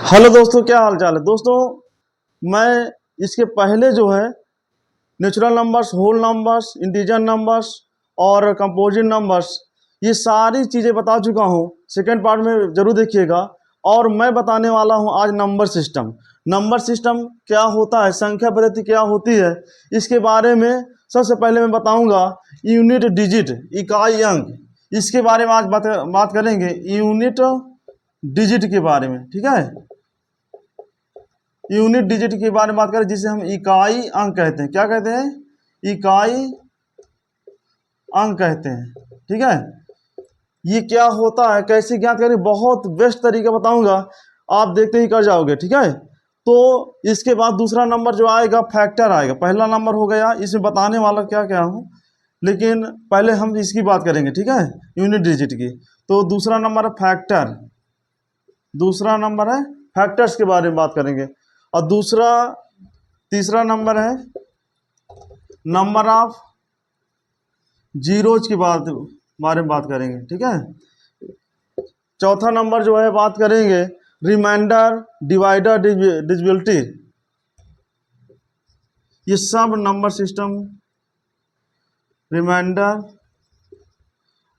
Hello दोस्तों, क्या हाल चाल है दोस्तों। मैं इसके पहले जो है natural numbers, whole numbers, integer numbers और कंपोजिट नंबर्स, ये सारी चीज़ें बता चुका हूँ। सेकेंड पार्ट में ज़रूर देखिएगा। और मैं बताने वाला हूँ आज नंबर सिस्टम। नंबर सिस्टम क्या होता है, संख्या पद्धति क्या होती है, इसके बारे में सबसे पहले मैं बताऊँगा। यूनिट डिजिट, इकाई अंक, इसके बारे में आज बात करेंगे। यूनिट डिजिट के बारे में, ठीक है। यूनिट डिजिट के बारे में बात करें, जिसे हम इकाई अंक कहते हैं। क्या कहते हैं? इकाई अंक कहते हैं, ठीक है। ये क्या होता है, कैसे ज्ञात करें, बहुत बेस्ट तरीका बताऊंगा, आप देखते ही कर जाओगे, ठीक है। तो इसके बाद दूसरा नंबर जो आएगा फैक्टर आएगा। पहला नंबर हो गया, इसमें बताने वाला क्या क्या हूँ, लेकिन पहले हम इसकी बात करेंगे, ठीक है, यूनिट डिजिट की। तो दूसरा नंबर है फैक्टर, दूसरा नंबर है फैक्टर्स के बारे में बात करेंगे। और तीसरा नंबर है नंबर ऑफ जीरोज की बारे में बात करेंगे, ठीक है। चौथा नंबर जो है बात करेंगे रिमाइंडर, डिवाइडर, डिविजिबिलिटी, ये सब नंबर सिस्टम, रिमाइंडर,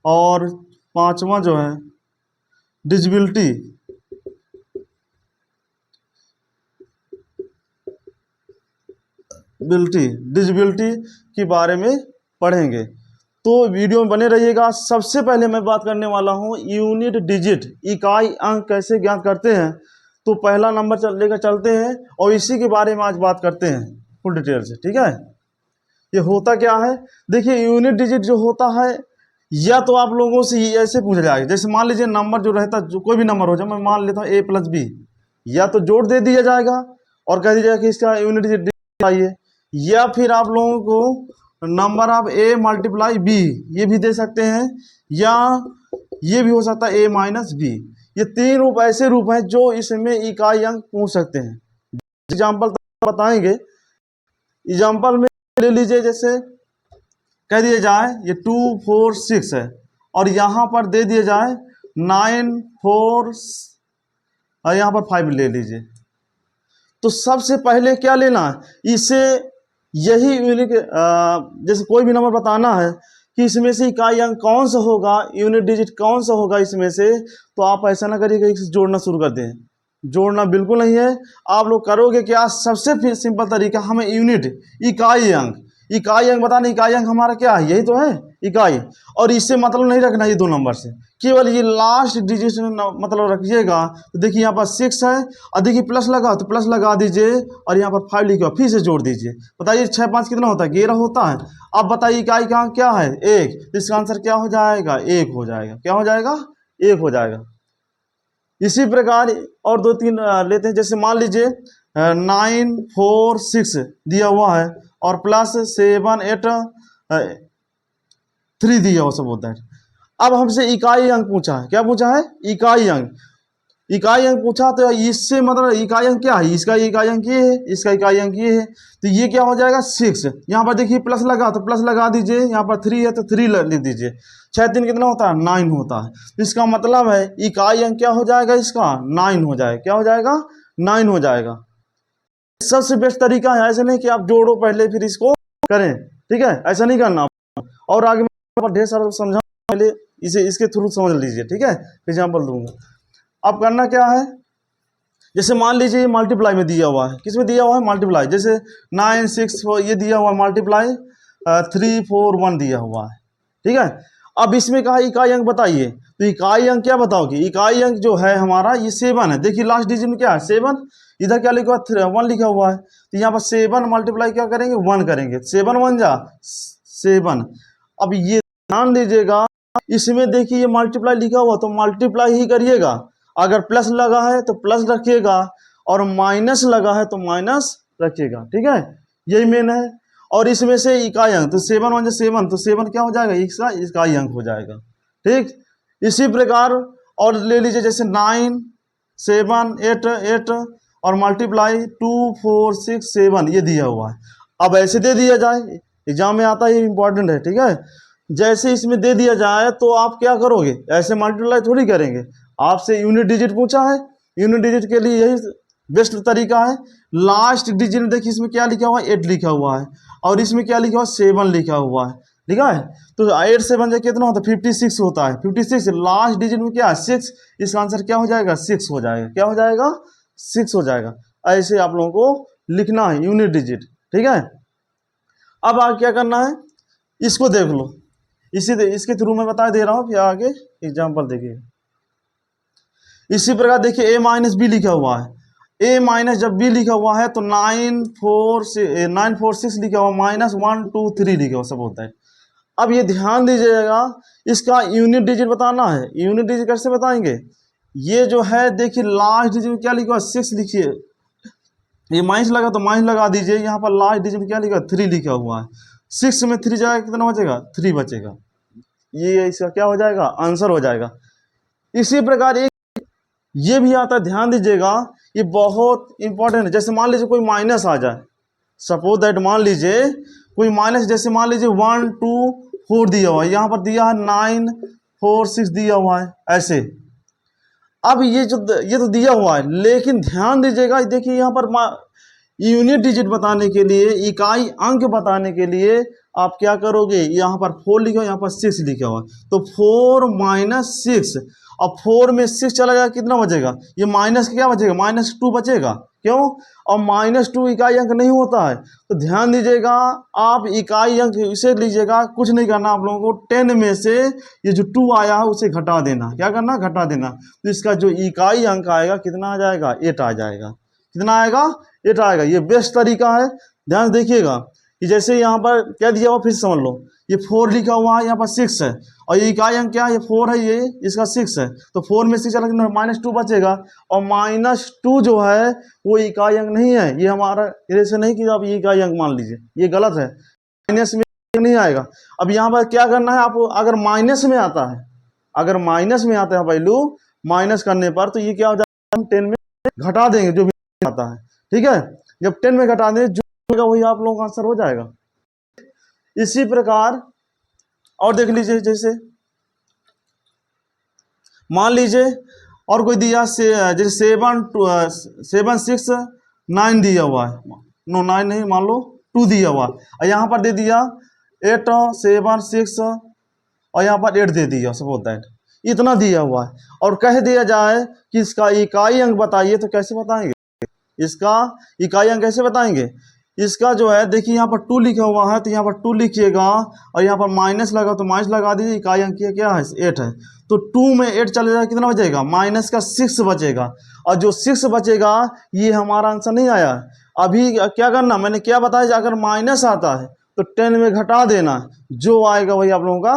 और पांचवा जो है डिविजिबिलिटी, डिजिबिलिटी के बारे में पढ़ेंगे। तो वीडियो में बने रहिएगा। सबसे पहले मैं बात करने वाला हूँ यूनिट डिजिट, इकाई अंक कैसे ज्ञात करते हैं। तो पहला नंबर लेकर चलते हैं और इसी के बारे में आज बात करते हैं फुल डिटेल से, ठीक है। ये होता क्या है, देखिए यूनिट डिजिट जो होता है, या तो आप लोगों से ऐसे पूछा जाएगा, जैसे मान लीजिए नंबर जो रहता है, जो कोई भी नंबर हो जाए, मैं मान लेता हूँ a+b, या तो जोड़ दे दिया जाएगा और कह दीजिएगा कि इसका यूनिट डिजिट चाहिए, या फिर आप लोगों को number of a multiply b ये भी दे सकते हैं, या ये भी हो सकता है a-b। ये तीन रूप ऐसे रूप हैं जो इसमें इकाई अंक पूछ सकते हैं। एग्जाम्पल तो बताएंगे। एग्जाम्पल में ले लीजिए, जैसे कह दिया जाए ये 2 4 6 है, और यहाँ पर दे दिया जाए 9 4 और यहाँ पर 5 ले लीजिए। तो सबसे पहले क्या लेना है, इसे यही यूनिट, जैसे कोई भी नंबर बताना है कि इसमें से इकाई अंक कौन सा होगा, यूनिट डिजिट कौन सा होगा इसमें से, तो आप ऐसा ना करिएगा कि जोड़ना शुरू कर दें। जोड़ना बिल्कुल नहीं है। आप लोग करोगे क्या, सबसे सिंपल तरीका, हमें यूनिट इकाई अंक, इकाई अंक बताना। इकाई अंक हमारा क्या है, यही तो है इकाई। और इससे मतलब नहीं रखना ये दो नंबर से, केवल ये लास्ट डिजिट मतलब रखिएगा। तो देखिए यहाँ पर 6 है, और देखिए प्लस लगा तो प्लस लगा दीजिए, और यहाँ पर 5 लिखा, फिर से जोड़ दीजिए। बताइए 6 5 कितना होता है, 11 होता है। अब बताइए इकाई का अंक क्या है, 1, तो इसका आंसर क्या हो जाएगा, 1 हो जाएगा। क्या हो जाएगा, 1 हो जाएगा। इसी प्रकार और 2 3 लेते हैं। जैसे मान लीजिए 9 4 6 दिया हुआ है, और प्लस 7 8 3 दिया हुआ, सब होता है। अब हमसे इकाई अंक पूछा है, क्या पूछा है, इकाई अंक। इकाई अंक पूछा तो इससे मतलब इकाई अंक क्या है, इसका इकाई अंक ये है, इसका इकाई अंक ये है। तो ये क्या हो जाएगा 6। यहाँ पर देखिए प्लस लगा तो प्लस लगा दीजिए, यहाँ पर 3 है तो 3 लिख दीजिए। 6 3 कितना होता है, 9 होता है। तो इसका मतलब है इकाई अंक क्या हो जाएगा, इसका 9 हो जाएगा। क्या हो जाएगा, 9 हो जाएगा। सबसे बेस्ट तरीका है, ऐसे नहीं कि आप जोड़ो पहले फिर इसको करें, ठीक है, ऐसा नहीं करना। और आगे मैं ढेर सारा समझा, पहले इसे इसके थ्रू समझ लीजिए, ठीक है, एग्जाम्पल दूंगा। अब करना क्या है, जैसे मान लीजिए मल्टीप्लाई में दिया हुआ है, किस में दिया हुआ है, मल्टीप्लाई। जैसे 9 6 ये दिया हुआ है, मल्टीप्लाई 3 4 1 दिया हुआ है, ठीक है। अब इसमें कहा इकाई अंक बताइए, तो इकाई अंक क्या बताओगे, इकाई अंक जो है हमारा ये 7 है। देखिए लास्ट डिजिट में क्या है, 7। इधर क्या लिखा हुआ, 1 लिखा हुआ है। तो यहाँ पर 7 मल्टीप्लाई क्या करेंगे, 1 करेंगे। 7 1 जा 7। अब ये ध्यान दीजिएगा, इसमें देखिए ये मल्टीप्लाई लिखा हुआ, तो मल्टीप्लाई ही करिएगा। अगर प्लस लगा है तो प्लस रखिएगा, और माइनस लगा है तो माइनस रखिएगा, ठीक है, यही मेन है। और इसमें से इकाई अंक, तो 7 1 7, तो 7 क्या हो जाएगा, इसका इकाई अंक हो जाएगा, ठीक। इसी प्रकार और ले लीजिए, जैसे 9 7 8 8 और मल्टीप्लाई 2 4 6 7 ये दिया हुआ है। अब ऐसे दे दिया जाए, एग्जाम में आता है, इंपॉर्टेंट है, ठीक है। जैसे इसमें दे दिया जाए तो आप क्या करोगे, ऐसे मल्टीप्लाई थोड़ी करेंगे। आपसे यूनिट डिजिट पूछा है, यूनिट डिजिट के लिए यही बेस्ट तरीका है। लास्ट डिजिट देखिए इसमें क्या लिखा हुआ है, 8 लिखा हुआ है, और इसमें क्या लिखा हुआ है, 7 लिखा हुआ है, ठीक है। तो 8 से 7 कितना होता है, 56 होता है। 56 लास्ट डिजिट में क्या है, 6। इसका आंसर क्या हो जाएगा, 6 हो जाएगा। क्या हो जाएगा, 6 हो जाएगा। ऐसे आप लोगों को लिखना है यूनिट डिजिट, ठीक है। अब आगे क्या करना है, इसको देख लो, इसके थ्रू मैं बता दे रहा हूँ, फिर आगे एग्जाम्पल देखिए। इसी प्रकार देखिए a माइनस बी लिखा हुआ है। a माइनस जब b लिखा हुआ है तो 946 लिखा हुआ, -1 2 3 लिखा हुआ सब होता है। अब ये ध्यान दीजिएगा, इसका यूनिट डिजिट बताना है। यूनिट डिजिट कैसे बताएंगे, ये जो है देखिए लास्ट डिजिट में क्या लिखा हुआ, 6 लिखिए, ये माइनस लगा तो माइनस लगा दीजिए। यहाँ पर लास्ट डिजिट में क्या लिखा, 3 लिखा हुआ है। 6 में 3 जाएगा कितना बचेगा, 3 बचेगा। ये इसका क्या हो जाएगा, आंसर हो जाएगा। इसी प्रकार एक ये भी आता है, ध्यान दीजिएगा, ये बहुत इंपॉर्टेंट है। जैसे मान लीजिए कोई माइनस आ जाए, सपोज दैट मान लीजिए कोई माइनस, जैसे मान लीजिए 1 2 4 दिया हुआ है, यहाँ पर दिया है 9 4 6 दिया हुआ है ऐसे। अब ये तो दिया हुआ है, लेकिन ध्यान दीजिएगा, देखिए यहाँ पर यूनिट डिजिट बताने के लिए, इकाई अंक बताने के लिए आप क्या करोगे, यहाँ पर 4 लिखा, यहाँ पर 6 लिखा हुआ, तो 4 माइनस 6, अब 4 में 6 चला जाएगा कितना बचेगा, ये माइनस क्या बचेगा, -2 बचेगा। क्यों, और -2 इकाई अंक नहीं होता है। तो ध्यान दीजिएगा, आप इकाई अंक इसे लीजिएगा, कुछ नहीं करना आप लोगों को, 10 में से ये जो 2 आया है उसे घटा देना। क्या करना, घटा देना। तो इसका जो इकाई अंक आएगा कितना आ जाएगा, 8 आ जाएगा। कितना आएगा, 8 आएगा। ये बेस्ट तरीका है, ध्यान देखिएगा कि जैसे यहाँ पर क्या दिया हुआ, फिर समझ लो, ये 4 लिखा हुआ है, यहाँ पर 6 है, और ये इकाई अंक क्या है, ये 4 है, ये इसका 6 है, तो 4 में 6 चला -2 बचेगा, और -2 जो है वो इकाई अंक नहीं है। ये हमारा ऐसे नहीं कि आप ये इकाई अंक मान लीजिए, ये गलत है, माइनस में नहीं आएगा। अब यहाँ पर क्या करना है, आप अगर माइनस में आता है, अगर माइनस में आता है वैल्यू, माइनस करने पर तो ये क्या हो जाएगा, हम 10 में घटा देंगे जो भी आता है, ठीक है। जब 10 में घटा देंगे जो होगा वही आप लोगों का आंसर हो जाएगा। इसी प्रकार और देख लीजिए, जैसे मान लीजिए और कोई दिया से, जैसे 7 6 9 दिया हुआ है, नो 9 नहीं, मान लो 2 दिया हुआ, और यहाँ पर दे दिया 8 7 6, और यहाँ पर 8 दे दिया, सपोज दैट इतना दिया हुआ है, और कह दिया जाए कि इसका इकाई अंक बताइए, तो कैसे बताएंगे, इसका इकाई अंक कैसे बताएंगे। इसका जो है देखिए यहाँ पर 2 लिखा हुआ है, तो यहाँ पर 2 लिखिएगा, और यहाँ पर माइनस लगा तो माइनस लगा दीजिए। इकाई अंक क्या है, 8 है, तो 2 में 8 चले जाएगा, कितना बचेगा, माइनस का 6 बचेगा, और जो 6 बचेगा ये हमारा आंसर नहीं आया। अभी क्या करना, मैंने क्या बताया, अगर माइनस आता है तो 10 में घटा देना, जो आएगा वही आप लोगों का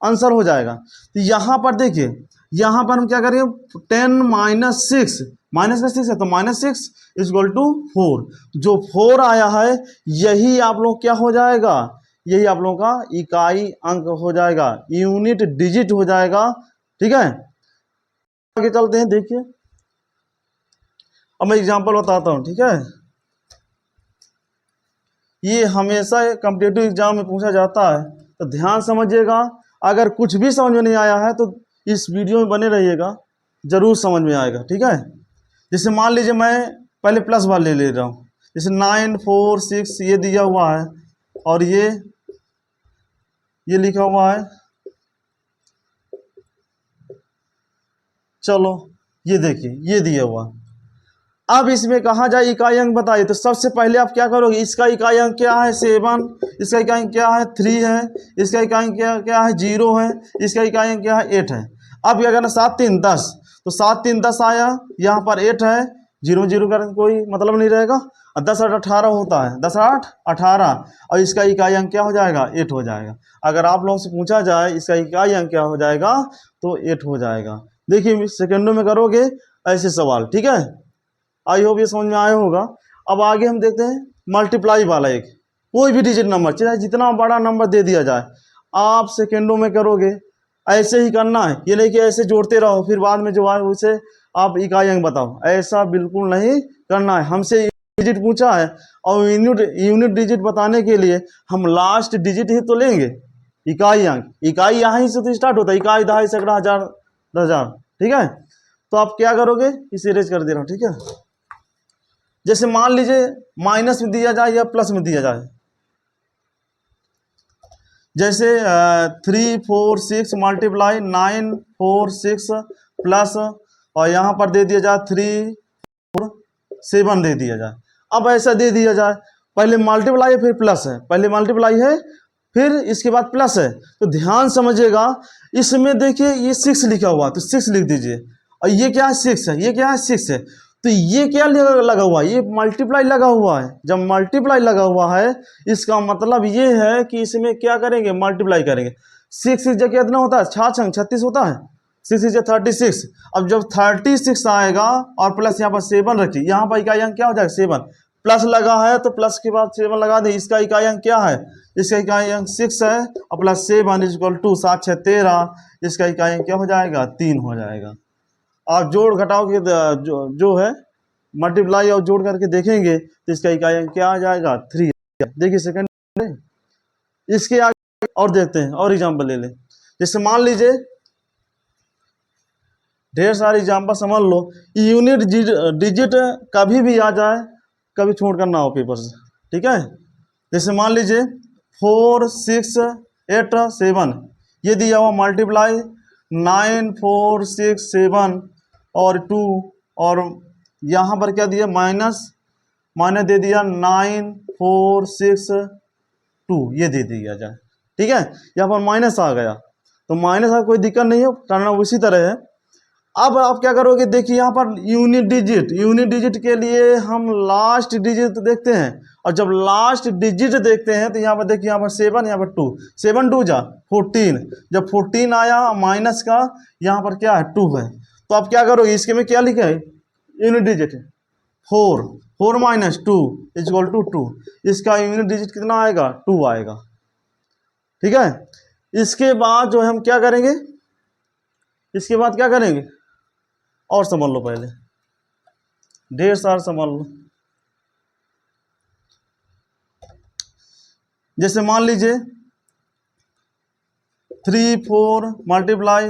आंसर हो जाएगा। तो यहाँ पर देखिए, यहाँ पर हम क्या करेंगे, 10 माइनस 6, माइनस का 6 है तो -6 इक्वल टू 4, जो 4 आया है यही आप लोग क्या हो जाएगा, यही आप लोगों का इकाई अंक हो जाएगा, यूनिट डिजिट हो जाएगा, ठीक है। आगे चलते हैं, देखिए अब मैं एग्जांपल बताता हूं, ठीक है। ये हमेशा कॉम्पिटिटिव एग्जाम में पूछा जाता है, तो ध्यान समझिएगा। अगर कुछ भी समझ में नहीं आया है तो इस वीडियो में बने रहिएगा, जरूर समझ में आएगा, ठीक है। जैसे मान लीजिए मैं पहले प्लस वाले ले रहा हूँ, जैसे 9 4 6 ये दिया हुआ है, और ये लिखा हुआ है, चलो ये देखिए ये दिया हुआ। अब इसमें कहा जाए इकाई अंक बताइए, तो सबसे पहले आप क्या करोगे, इसका इकाई अंक क्या है 7, इसका इकाई अंक क्या है 3 है, इसका इकाई अंक क्या है 0 है, इसका इकाई अंक क्या है 8 है। अब क्या करना, 7 3 10, तो 7 3 10 आया, यहाँ पर 8 है, 0 0 का कोई मतलब नहीं रहेगा, और 10 8 18 होता है, 10 8 18, और इसका इकाई अंक क्या हो जाएगा 8 हो जाएगा। अगर आप लोगों से पूछा जाए इसका इकाई अंक क्या हो जाएगा, तो 8 हो जाएगा। देखिए सेकेंडों में करोगे ऐसे सवाल, ठीक है। आई होप ये समझ में आया होगा। अब आगे हम देखते हैं मल्टीप्लाई वाला, एक कोई भी डिजिट नंबर, चाहे जितना बड़ा नंबर दे दिया जाए, आप सेकेंडों में करोगे। ऐसे ही करना है, ये नहीं कि ऐसे जोड़ते रहो फिर बाद में जो आए उसे आप इकाई अंक बताओ, ऐसा बिल्कुल नहीं करना है। हमसे डिजिट पूछा है और यूनिट डिजिट बताने के लिए हम लास्ट डिजिट ही तो लेंगे, इकाई अंक। इकाई यहाँ ही से तो स्टार्ट होता है, इकाई दहाई सैकड़ा हजार 10,000, ठीक है। तो आप क्या करोगे, इसे इरेज कर दे रहा हूँ, ठीक है। जैसे मान लीजिए माइनस में दिया जाए या प्लस में दिया जाए, जैसे 3 4 6 मल्टीप्लाई 9 4 6 प्लस, और यहाँ पर दे दिया जाए 3 4 7 दे दिया जाए। अब ऐसा दे दिया जाए, पहले मल्टीप्लाई है फिर प्लस है, पहले मल्टीप्लाई है फिर इसके बाद प्लस है, तो ध्यान समझिएगा। इसमें देखिए ये 6 लिखा हुआ है तो 6 लिख दीजिए, और ये क्या है 6 है, ये क्या है 6 है, तो ये क्या लगा हुआ है, ये मल्टीप्लाई लगा हुआ है। जब मल्टीप्लाई लगा हुआ है इसका मतलब ये है कि इसमें क्या करेंगे, मल्टीप्लाई करेंगे। 6 जगह कितना होता है, 36 होता है, 6 इज 36। अब जब 36 आएगा और प्लस यहाँ पर 7 रखिए, यहाँ पर इकाई अंक क्या हो जाएगा 7, प्लस लगा है तो प्लस के बाद 7 लगा दे। इसका इकाई अंक क्या है, इसका इकाई अंक 6 है, और प्लस 7 इक्वल टू 7 6 13, इसका इकाई अंक क्या हो जाएगा 3 हो जाएगा। आप जोड़ घटाओ के जो है मल्टीप्लाई और जोड़ करके देखेंगे तो इसका इकाई अंक क्या आ जाएगा 3। देखिए सेकंड, इसके आगे और देखते हैं, और एग्जाम्पल ले लें। जैसे मान लीजिए ढेर सारे एग्जाम्पल समझ लो, यूनिट डिजिट कभी भी आ जाए, कभी छोड़ कर ना हो पेपर से, ठीक है। जैसे मान लीजिए 4 6 8 7 ये दिया हुआ, मल्टीप्लाई 9 4 6 7 और 2, और यहाँ पर क्या दिया माइनस दे दिया 9 4 6 2 ये दे दिया जाए, ठीक है। यहाँ पर माइनस आ गया तो माइनस का कोई दिक्कत नहीं है, करना उसी तरह है। अब आप क्या करोगे, देखिए यहाँ पर यूनिट डिजिट के लिए हम लास्ट डिजिट देखते हैं, और जब लास्ट डिजिट देखते हैं तो यहाँ पर देखिए, यहाँ पर 7 यहाँ पर 2, 7 2 जा 14, जब 14 आया माइनस का यहाँ पर क्या है 2 है, तो आप क्या करोगे, इसके में क्या लिखा है unit digit 4 minus 2 equal to 2, इसका यूनिट डिजिट कितना आएगा 2 आएगा, ठीक है। इसके बाद जो हम क्या करेंगे, इसके बाद क्या करेंगे और समझ लो, पहले ढेर सारा समझ लो। जैसे मान लीजिए 3 4 मल्टीप्लाई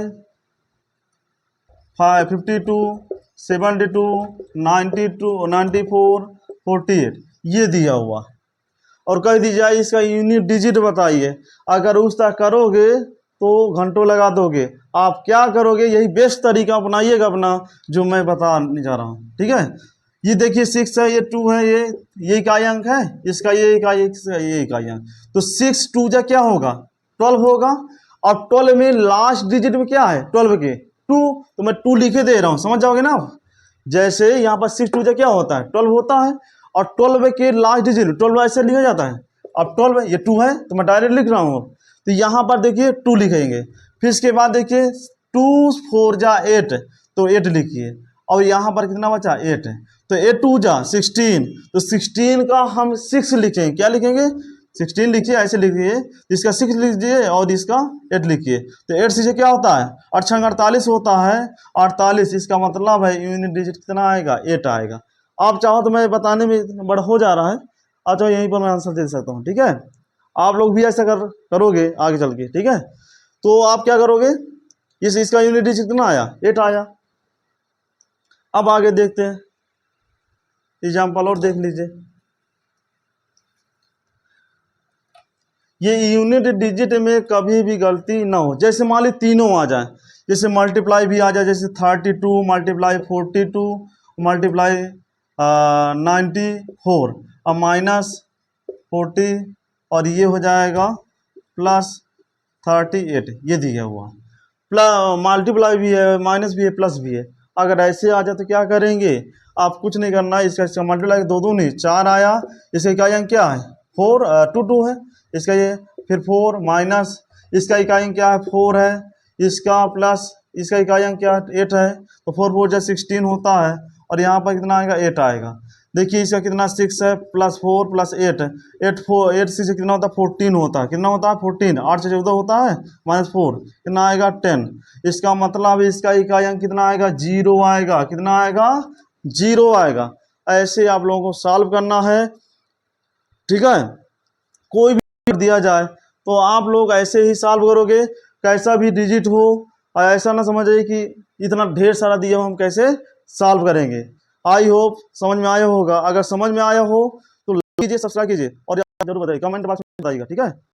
52 72 92 94 48 ये दिया हुआ, और कह दी जाए इसका यूनिट डिजिट बताइए। अगर उस तरह करोगे तो घंटों लगा दोगे। आप क्या करोगे, यही बेस्ट तरीका अपनाइएगा अपना, जो मैं बताने जा रहा हूँ, ठीक है। ये देखिए 6 है, ये 2 है, ये इकाई अंक है, इसका ये इकाई अंक, तो 6 2 जा क्या होगा 12 होगा, और 12 में लास्ट डिजिट में क्या है 12 के 2, तो मैं 2 लिखे दे रहा हूँ, समझ जाओगे ना आप। जैसे यहाँ पर 6 2 जा क्या होता है 12 होता है, और 12 के लास्ट डिजिट 12 ऐसे लिखा जाता है। अब 12 ये 2 है तो मैं डायरेक्ट लिख रहा हूँ, तो यहाँ पर देखिए 2 लिखेंगे, फिर इसके बाद देखिए 2 4 जा 8 तो 8 लिखिए, और यहाँ पर कितना बचा 8 है, तो 8 2 जा 16, तो 16 का हम 6 लिखेंगे, क्या लिखेंगे 16 लिखिए, ऐसे लिखिए, इसका 6 लिखिए और इसका 8 लिखिए, तो 8 से क्या होता है 8 6 48 होता है, 48, इसका मतलब है यूनिट डिजिट कितना आएगा 8 आएगा। आप चाहो तो मैं बताने में बड़ा हो जा रहा है, आप चाहो यहीं पर मैं आंसर दे सकता हूँ, ठीक है। आप लोग भी ऐसा करोगे आगे चल के, ठीक है। तो आप क्या करोगे, इसका यूनिट डिजिट कितना आया 8 आया। अब आगे देखते हैं एग्जाम्पल और देख लीजिए। ये यूनिट डिजिट में कभी भी गलती ना हो, जैसे मान ली तीनों आ जाए, जैसे मल्टीप्लाई भी आ जाए, जैसे 32 मल्टीप्लाई 42 मल्टीप्लाई 94 और माइनस 40, और ये हो जाएगा प्लस 38, ये दिया हुआ प्लस मल्टीप्लाई भी है, माइनस भी है, प्लस भी है। अगर ऐसे आ जाए तो क्या करेंगे, आप कुछ नहीं करना, इसका मल्टीप्लाई 2 2 नहीं 4 आया, इसका इकाई अंक क्या है 4 2 2 है, इसका ये फिर 4 माइनस इसका इकाई अंक क्या है 4 है, इसका प्लस इसका इकाई अंक क्या है 8 है, तो 4 4 जा 16 होता है, और यहाँ पर कितना आएगा 8 आएगा। देखिए इसका कितना 6 है प्लस 4 प्लस 8 8 से कितना होता है 14 होता है, कितना होता है 14, 8 से 14 होता है माइनस 4 कितना आएगा 10, इसका मतलब इसका इकाई अंक कितना आएगा 0 आएगा, कितना आएगा 0 आएगा। ऐसे आप लोगों को सॉल्व करना है, ठीक है। कोई भी दिया जाए तो आप लोग ऐसे ही सॉल्व करोगे, कैसा भी डिजिट हो, और ऐसा ना समझिए कि इतना ढेर सारा दिया हुआ हम कैसे सॉल्व करेंगे। आई होप समझ में आया होगा। अगर समझ में आया हो तो लाइक कीजिए, सब्सक्राइब कीजिए और जरूर बताइए, कमेंट बॉक्स में बताइएगा, ठीक है।